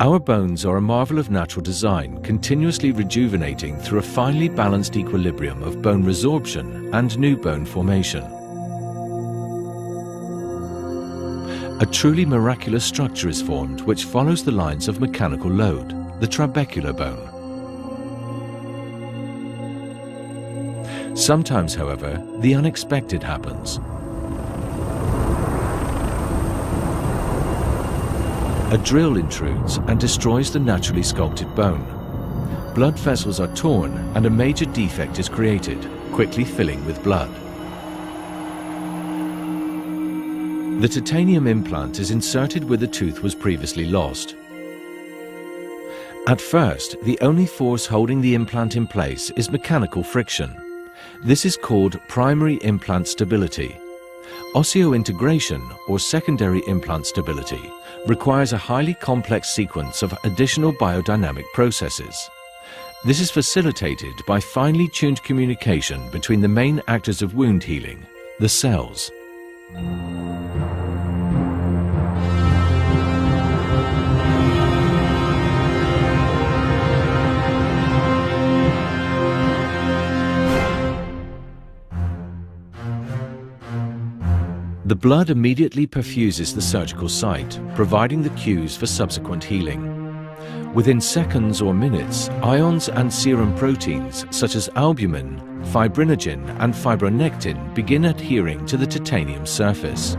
Our bones are a marvel of natural design, continuously rejuvenating through a finely balanced equilibrium of bone resorption and new bone formation. A truly miraculous structure is formed which follows the lines of mechanical load, the trabecular bone. Sometimes, however, the unexpected happens. A drill intrudes and destroys the naturally sculpted bone. Blood vessels are torn and a major defect is created, quickly filling with blood. The titanium implant is inserted where the tooth was previously lost. At first, the only force holding the implant in place is mechanical friction. This is called primary implant stability. Osseointegration, or secondary implant stability, requires a highly complex sequence of additional biodynamic processes. This is facilitated by finely tuned communication between the main actors of wound healing, the cells. The blood immediately perfuses the surgical site, providing the cues for subsequent healing. Within seconds or minutes, ions and serum proteins such as albumin, fibrinogen and fibronectin begin adhering to the titanium surface.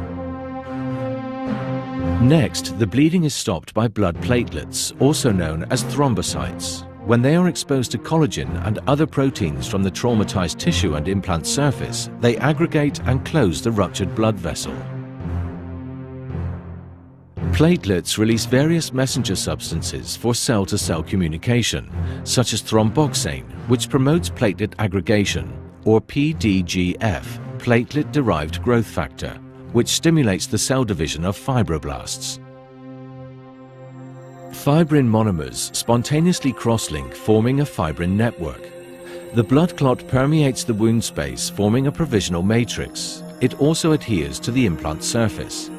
Next, the bleeding is stopped by blood platelets, also known as thrombocytes. When they are exposed to collagen and other proteins from the traumatized tissue and implant surface, they aggregate and close the ruptured blood vessel. Platelets release various messenger substances for cell-to-cell communication, such as thromboxane, which promotes platelet aggregation, or PDGF, platelet-derived growth factor, which stimulates the cell division of fibroblasts. Fibrin monomers spontaneously cross-link, forming a fibrin network. The blood clot permeates the wound space, forming a provisional matrix. It also adheres to the implant surface.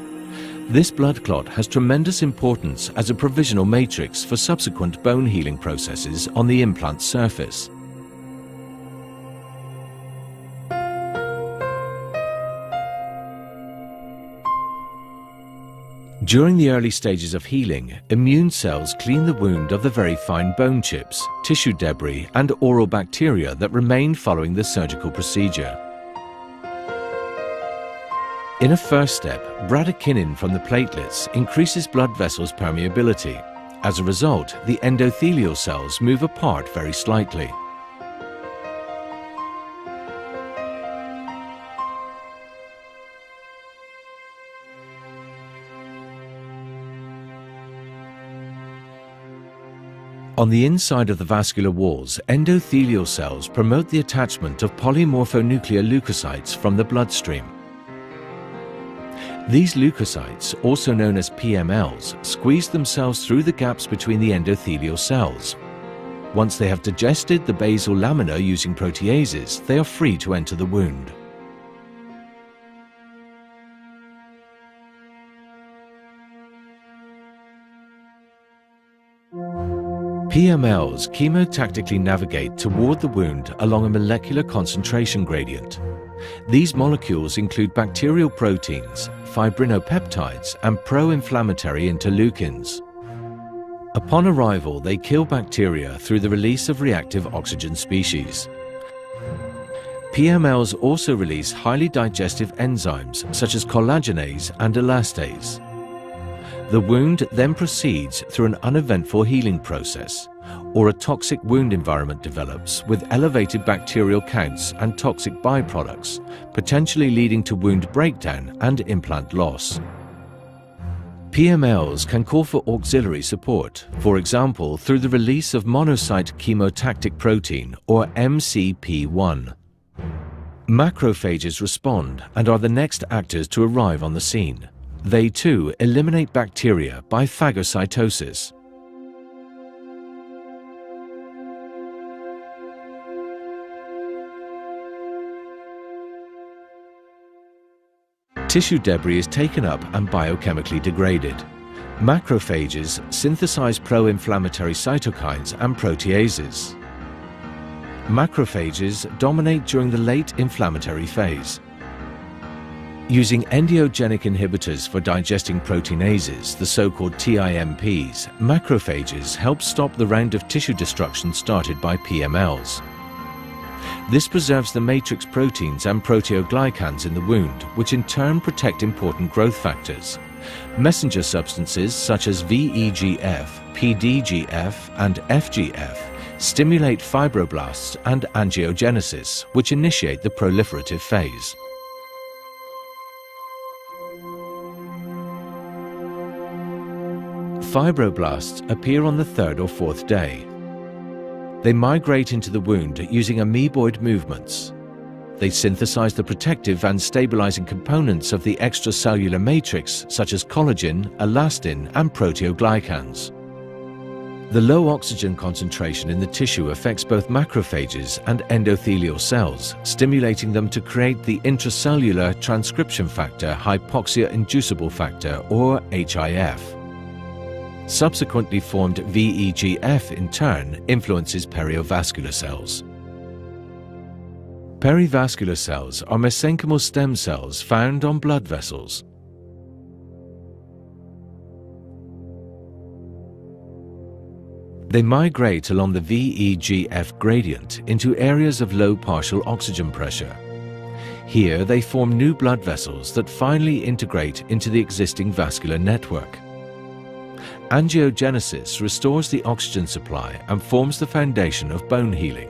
This blood clot has tremendous importance as a provisional matrix for subsequent bone healing processes on the implant surface. During the early stages of healing, immune cells clean the wound of the very fine bone chips, tissue debris, and oral bacteria that remain following the surgical procedure. In a first step, bradykinin from the platelets increases blood vessels' permeability. As a result, the endothelial cells move apart very slightly. On the inside of the vascular walls, endothelial cells promote the attachment of polymorphonuclear leukocytes from the bloodstream. These leukocytes, also known as PMLs, squeeze themselves through the gaps between the endothelial cells. Once they have digested the basal lamina using proteases, they are free to enter the wound. PMLs chemotactically navigate toward the wound along a molecular concentration gradient. These molecules include bacterial proteins, fibrinopeptides, and pro-inflammatory interleukins. Upon arrival, they kill bacteria through the release of reactive oxygen species. PMLs also release highly digestive enzymes such as collagenase and elastase. The wound then proceeds through an uneventful healing process, or a toxic wound environment develops with elevated bacterial counts and toxic byproducts, potentially leading to wound breakdown and implant loss. PMLs can call for auxiliary support, for example through the release of monocyte chemotactic protein, or MCP1. Macrophages respond and are the next actors to arrive on the scene. They too eliminate bacteria by phagocytosis. Tissue debris is taken up and biochemically degraded. Macrophages synthesize pro-inflammatory cytokines and proteases. Macrophages dominate during the late inflammatory phase. Using endogenous inhibitors for digesting proteinases, the so-called TIMPs, macrophages help stop the round of tissue destruction started by PMLs. This preserves the matrix proteins and proteoglycans in the wound, which in turn protect important growth factors. Messenger substances such as VEGF, PDGF, and FGF stimulate fibroblasts and angiogenesis, which initiate the proliferative phase. Fibroblasts appear on the third or fourth day. They migrate into the wound using amoeboid movements. They synthesize the protective and stabilizing components of the extracellular matrix such as collagen, elastin, and proteoglycans. The low oxygen concentration in the tissue affects both macrophages and endothelial cells, stimulating them to create the intracellular transcription factor hypoxia-inducible factor, or HIF. Subsequently formed VEGF, in turn, influences perivascular cells. Perivascular cells are mesenchymal stem cells found on blood vessels. They migrate along the VEGF gradient into areas of low partial oxygen pressure. Here they form new blood vessels that finally integrate into the existing vascular network. Angiogenesis restores the oxygen supply and forms the foundation of bone healing.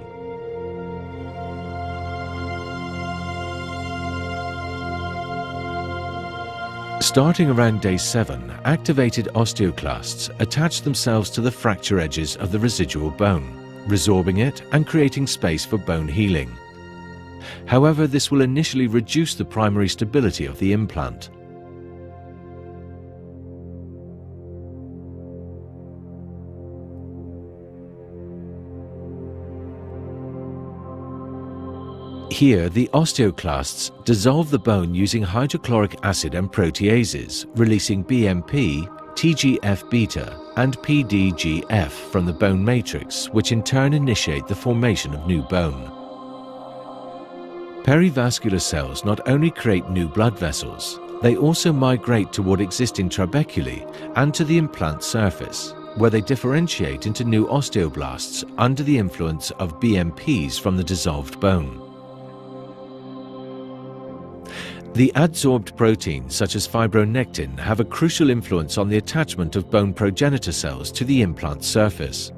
Starting around day 7, activated osteoclasts attach themselves to the fracture edges of the residual bone, resorbing it and creating space for bone healing. However, this will initially reduce the primary stability of the implant. Here, the osteoclasts dissolve the bone using hydrochloric acid and proteases, releasing BMP, TGF-beta, and PDGF from the bone matrix, which in turn initiate the formation of new bone. Perivascular cells not only create new blood vessels, they also migrate toward existing trabeculae and to the implant surface, where they differentiate into new osteoblasts under the influence of BMPs from the dissolved bone. The adsorbed proteins such as fibronectin have a crucial influence on the attachment of bone progenitor cells to the implant surface.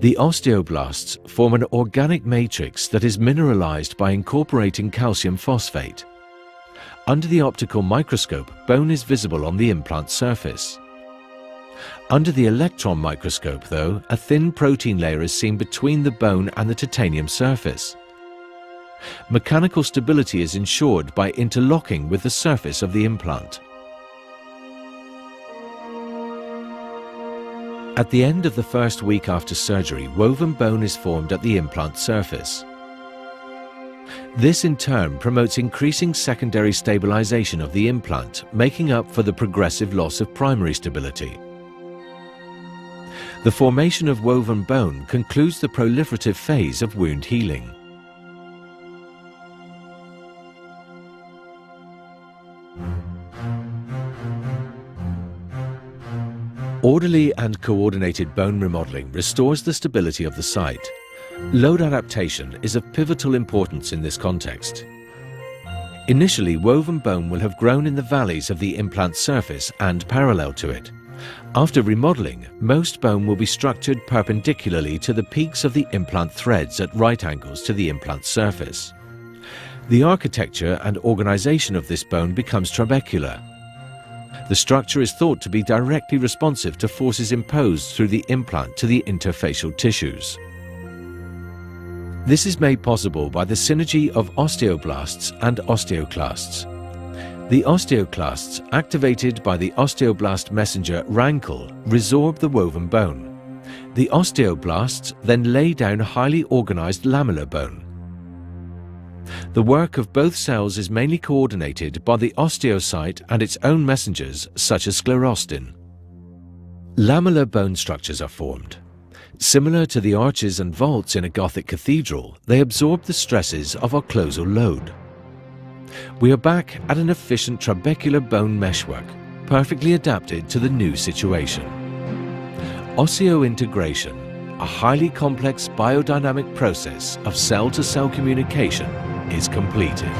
The osteoblasts form an organic matrix that is mineralized by incorporating calcium phosphate. Under the optical microscope, bone is visible on the implant surface. Under the electron microscope, though, a thin protein layer is seen between the bone and the titanium surface. Mechanical stability is ensured by interlocking with the surface of the implant. At the end of the first week after surgery, woven bone is formed at the implant surface. This in turn promotes increasing secondary stabilization of the implant, making up for the progressive loss of primary stability. The formation of woven bone concludes the proliferative phase of wound healing. Orderly and coordinated bone remodeling restores the stability of the site. Load adaptation is of pivotal importance in this context. Initially, woven bone will have grown in the valleys of the implant surface and parallel to it. After remodeling, most bone will be structured perpendicularly to the peaks of the implant threads at right angles to the implant surface. The architecture and organization of this bone becomes trabecular. The structure is thought to be directly responsive to forces imposed through the implant to the interfacial tissues. This is made possible by the synergy of osteoblasts and osteoclasts. The osteoclasts, activated by the osteoblast messenger rankle, resorb the woven bone. The osteoblasts then lay down a highly organized lamellar bone. The work of both cells is mainly coordinated by the osteocyte and its own messengers, such as sclerostin. Lamellar bone structures are formed. Similar to the arches and vaults in a Gothic cathedral, they absorb the stresses of occlusal load. We are back at an efficient trabecular bone meshwork, perfectly adapted to the new situation. Osseointegration, a highly complex biodynamic process of cell-to-cell communication, is completed.